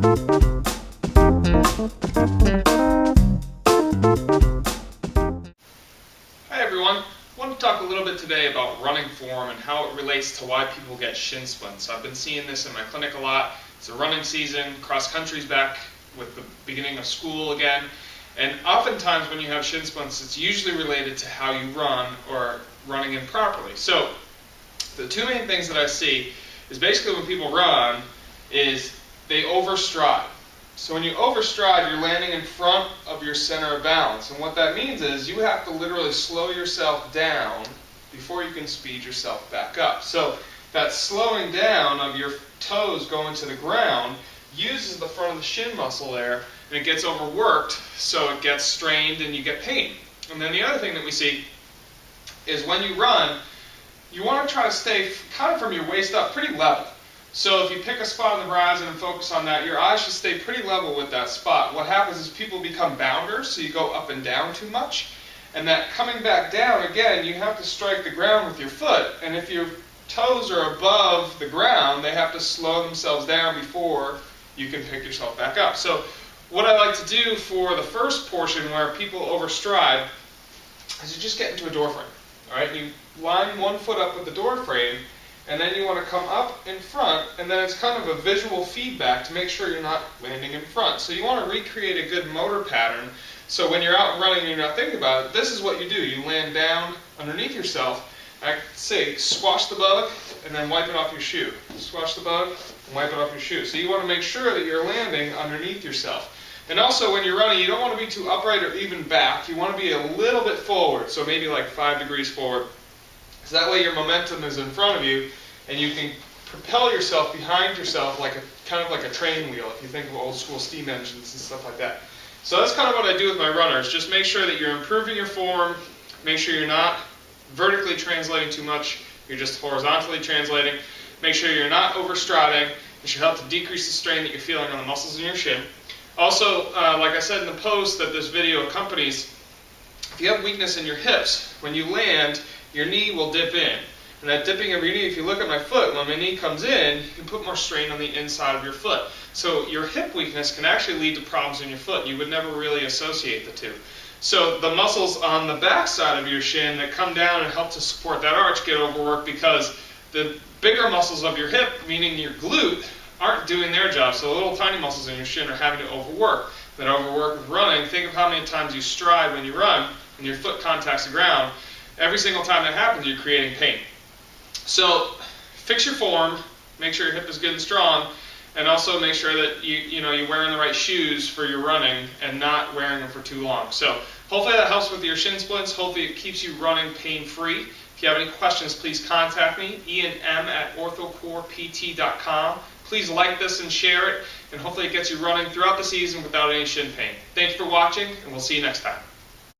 Hi everyone, I want to talk a little bit today about running form and how it relates to why people get shin splints. I've been seeing this in my clinic a lot. It's a running season, cross country's back with the beginning of school again, and oftentimes when you have shin splints it's usually related to how you run or running improperly. So the two main things that I see is basically when people run is they overstride. So when you overstride, you're landing in front of your center of balance. And what that means is you have to literally slow yourself down before you can speed yourself back up. So that slowing down of your toes going to the ground uses the front of the shin muscle there, and it gets overworked, so it gets strained and you get pain. And then the other thing that we see is when you run, you want to try to stay kind of from your waist up pretty level. So if you pick a spot on the horizon and focus on that, your eyes should stay pretty level with that spot. What happens is people become bounders, so you go up and down too much. And that coming back down, again, you have to strike the ground with your foot. And if your toes are above the ground, they have to slow themselves down before you can pick yourself back up. So what I like to do for the first portion where people overstride is you just get into a door frame. All right? You line one foot up with the door frame, and then you want to come up in front, and then it's kind of a visual feedback to make sure you're not landing in front. So you want to recreate a good motor pattern, so when you're out running and you're not thinking about it, this is what you do. You land down underneath yourself. I say squash the bug, and then wipe it off your shoe. Squash the bug, and wipe it off your shoe. So you want to make sure that you're landing underneath yourself. And also when you're running, you don't want to be too upright or even back. You want to be a little bit forward, so maybe like 5 degrees forward. So that way your momentum is in front of you, and you can propel yourself behind yourself like kind of like a train wheel, if you think of old school steam engines and stuff like that. So that's kind of what I do with my runners. Just make sure that you're improving your form, make sure you're not vertically translating too much, you're just horizontally translating. Make sure you're not overstriding. It should help to decrease the strain that you're feeling on the muscles in your shin. Also, like I said in the post that this video accompanies, if you have weakness in your hips, when you land, your knee will dip in. And that dipping of your knee, if you look at my foot, when my knee comes in, you can put more strain on the inside of your foot. So your hip weakness can actually lead to problems in your foot. You would never really associate the two. So the muscles on the back side of your shin that come down and help to support that arch get overworked because the bigger muscles of your hip, meaning your glute, aren't doing their job. So the little tiny muscles in your shin are having to overwork. That overwork with running, think of how many times you stride when you run and your foot contacts the ground. Every single time that happens, you're creating pain. So fix your form, make sure your hip is good and strong, and also make sure that you're wearing the right shoes for your running and not wearing them for too long. So hopefully that helps with your shin splints. Hopefully it keeps you running pain-free. If you have any questions, please contact me, ianm@orthocorept.com. Please like this and share it, and hopefully it gets you running throughout the season without any shin pain. Thanks for watching, and we'll see you next time.